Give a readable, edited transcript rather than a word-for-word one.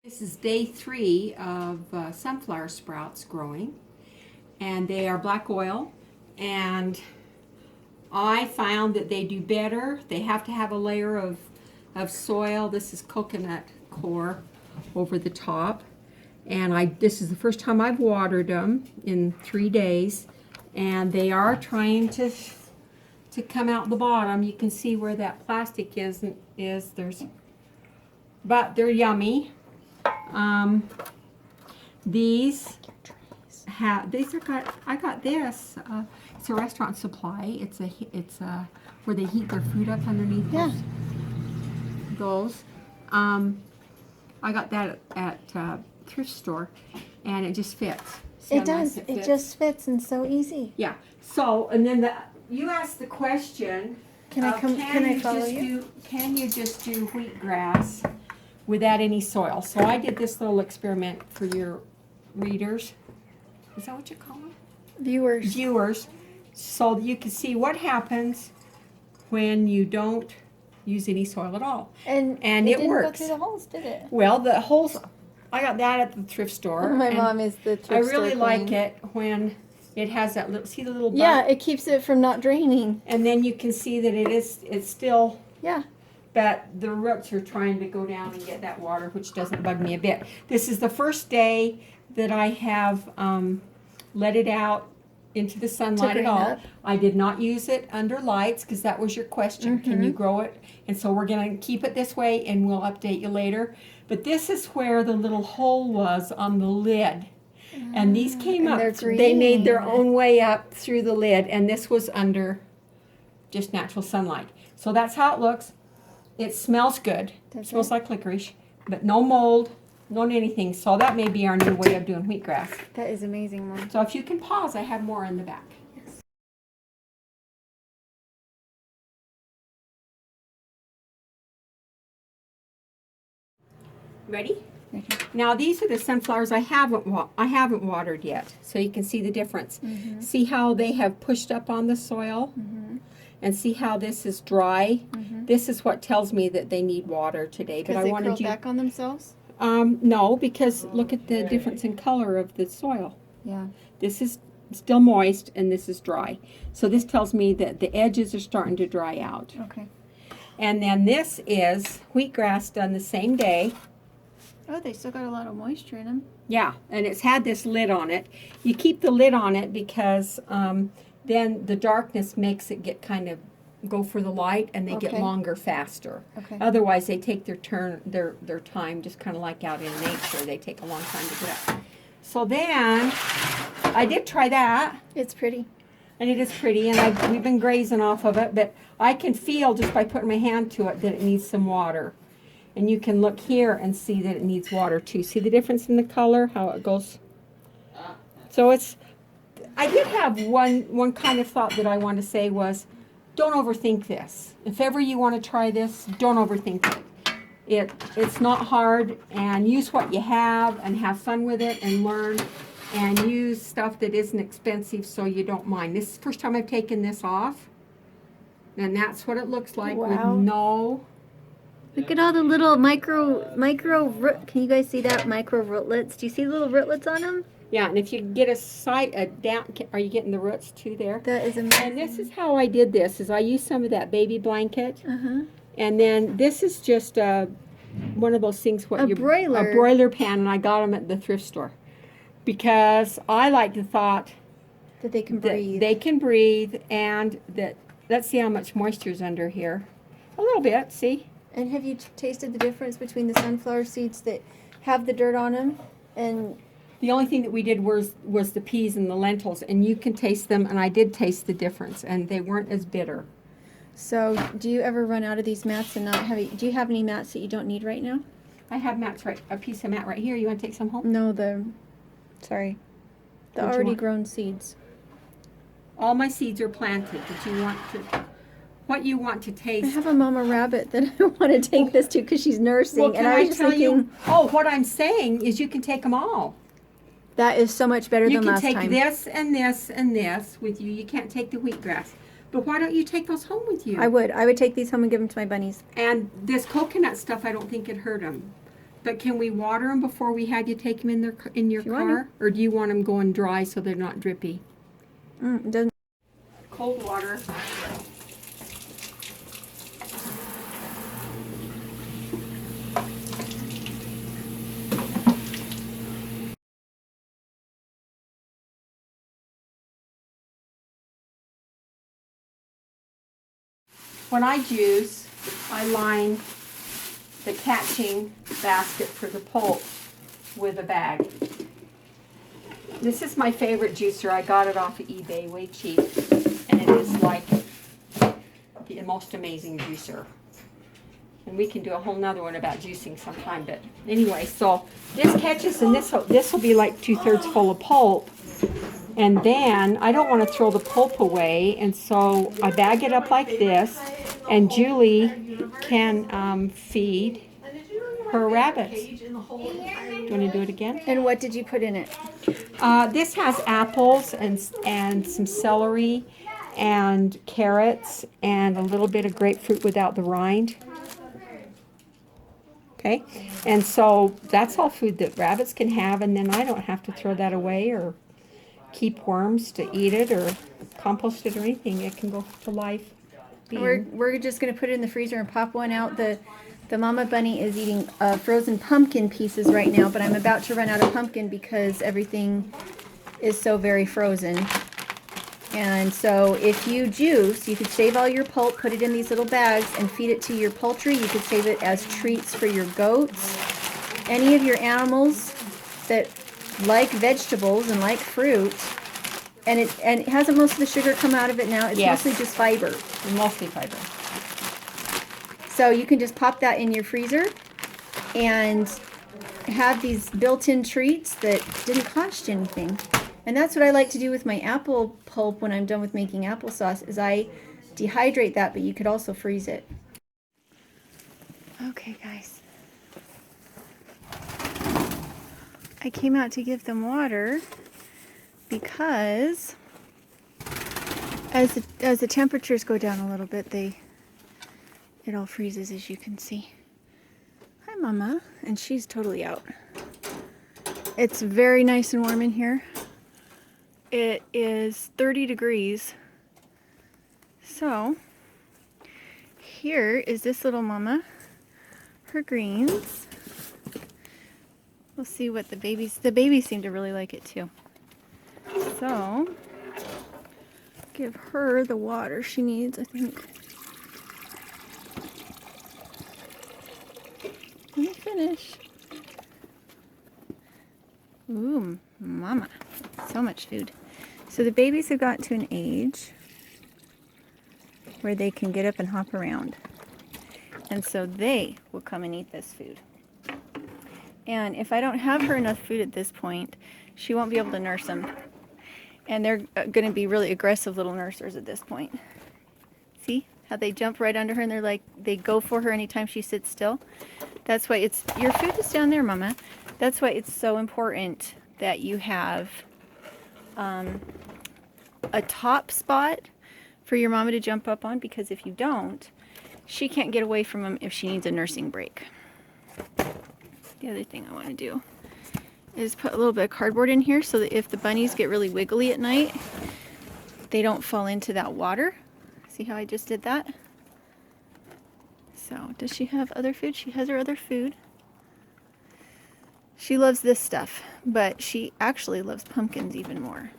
This is day 3 of sunflower sprouts growing, and they are black oil, and I found that they do better. They have to have a layer of soil. This is coconut coir over the top, and this is the first time I've watered them in 3 days, and they are trying to come out the bottom. You can see where that plastic is. But they're yummy. I got this. It's a restaurant supply. It's where they heat their food up underneath. Yeah. Those. I got that at thrift store, and it just fits. See It how nice does. it It fits? just fits and so easy. Yeah. So, and then you asked the question. Can I follow you? Can you just do wheatgrass without any soil? So I did this little experiment for your readers. Is that what you call them? Viewers. So that you can see what happens when you don't use any soil at all. And it didn't works. go through the holes, did it? Well, the holes, I got that at the thrift store. My mom is the thrift store I really like queen. it when it has that little, see the little bump? Yeah, it keeps it from not draining. And then you can see that it's still, Yeah. but the roots are trying to go down and get that water, which doesn't bug me a bit. This is the first day that I have let it out into the sunlight at all. up. I did not use it under lights because that was your question. Can you grow it? And so we're going to keep it this way, and we'll update you later. But this is where the little hole was on the lid. And these came and up. they're They made their green. own way up through the lid, and this was under just natural sunlight. So that's how it looks. It smells good. It Does smells it? like licorice, but no mold, no anything. So that may be our new way of doing wheatgrass. That is amazing, Mom. So if you can pause, I have more in the back. Ready? Now these are the sunflowers I haven't watered yet, so you can see the difference. See how they have pushed up on the soil, and see how this is dry. This is what tells me that they need water today. But Because I they wanted curl you. back on themselves? No, because look at the difference in color of the soil. Yeah. This is still moist, and this is dry. So this tells me that the edges are starting to dry out. Okay. And then this is wheatgrass done the same day. Oh, they still got a lot of moisture in them. Yeah, and it's had this lid on it. You keep the lid on it because then the darkness makes it get kind of go for the light, and they get Okay. longer faster. Okay. Otherwise, they take their time, just kind of like out in nature. They take a long time to get up. So then, I did try that, It's pretty. and it is pretty, and we've been grazing off of it, but I can feel just by putting my hand to it that it needs some water. And you can look here and see that it needs water too. See the difference in the color, how it goes? So I did have one kind of thought that I want to say was, don't overthink this. If ever you want to try this, don't overthink it. It's not hard, and use what you have and have fun with it and learn, and use stuff that isn't expensive so you don't mind. This is the first time I've taken this off, and that's what it looks like with Wow. no... Look at all the little can you guys see that? Micro rootlets. Do you see the little rootlets on them? Yeah, and if you get are you getting the roots too there? That is amazing. And this is how I did this, is I used some of that baby blanket, Uh-huh. and then this is just one of those things, A broiler. a broiler pan, and I got them at the thrift store. Because I like the thought That they can that breathe. they can breathe, and that, let's see how much moisture's under here. A little bit, see? And have you tasted the difference between the sunflower seeds that have the dirt on them and The only thing that we did was the peas and the lentils, and you can taste them, and I did taste the difference, and they weren't as bitter. so do you ever run out of these mats and not have do you have any mats that you don't need right now? I have a piece of mat right here. You want to take some home? No, the What'd you already want? grown seeds. All my seeds are planted. Did you want to, what you want to I taste? have a mama rabbit that I want to take this to because she's nursing, Well, can and I I was just tell thinking you? Oh, what I'm saying is you can take them all. that is so much better You than can last take time. this and this and this with you. You can't take the wheatgrass. But why don't you take those home with you? I would take these home and give them to my bunnies. And this coconut stuff, I don't think it hurt them. But can we water them before we have you take them in your If you want car? Or do you want them going dry so they're not drippy? It doesn't. Cold water. When I juice, I line the catching basket for the pulp with a bag. This is my favorite juicer. I got it off of eBay, way cheap. And it is like the most amazing juicer. And we can do a whole nother one about juicing sometime. But anyway, so this catches, and this will be like 2/3 full of pulp. And then I don't want to throw the pulp away, and so I bag it up like this, and Julie can feed her rabbits. Do you want to do it again? And what did you put in it? This has apples and some celery and carrots and a little bit of grapefruit without the rind. Okay, and so that's all food that rabbits can have, and then I don't have to throw that away or keep worms to eat it or compost it or anything. It can go to life. We're just gonna put it in the freezer and pop one out. The mama bunny is eating frozen pumpkin pieces right now, but I'm about to run out of pumpkin because everything is so very frozen. And so if you juice, you could save all your pulp, put it in these little bags, and feed it to your poultry. You could save it as treats for your goats. Any of your animals that like vegetables and like fruit, and it hasn't most of the sugar come out of it now. It's Yes. mostly just fiber. Mostly fiber. So you can just pop that in your freezer and have these built-in treats that didn't cost you anything. And that's what I like to do with my apple pulp when I'm done with making applesauce, is I dehydrate that, but you could also freeze it. Okay, guys. I came out to give them water because as the temperatures go down a little bit, it all freezes, as you can see. Hi, Mama. And she's totally out. It's very nice and warm in here. It is 30 degrees. So here is this little mama, her greens. We'll see what the babies seem to really like it too. So give her the water she needs, I think. Let me finish. Ooh, mama. So much food. So the babies have gotten to an age where they can get up and hop around. And so they will come and eat this food. And if I don't have her enough food at this point, she won't be able to nurse them. And they're going to be really aggressive little nursers at this point. See how they jump right under her and they go for her anytime she sits still? That's why your food is down there, Mama. That's why it's so important that you have a top spot for your mama to jump up on, because if you don't, she can't get away from them if she needs a nursing break. The other thing I want to do is put a little bit of cardboard in here so that if the bunnies get really wiggly at night, they don't fall into that water. See how I just did that? So, does she have other food? She has her other food. She loves this stuff, but she actually loves pumpkins even more.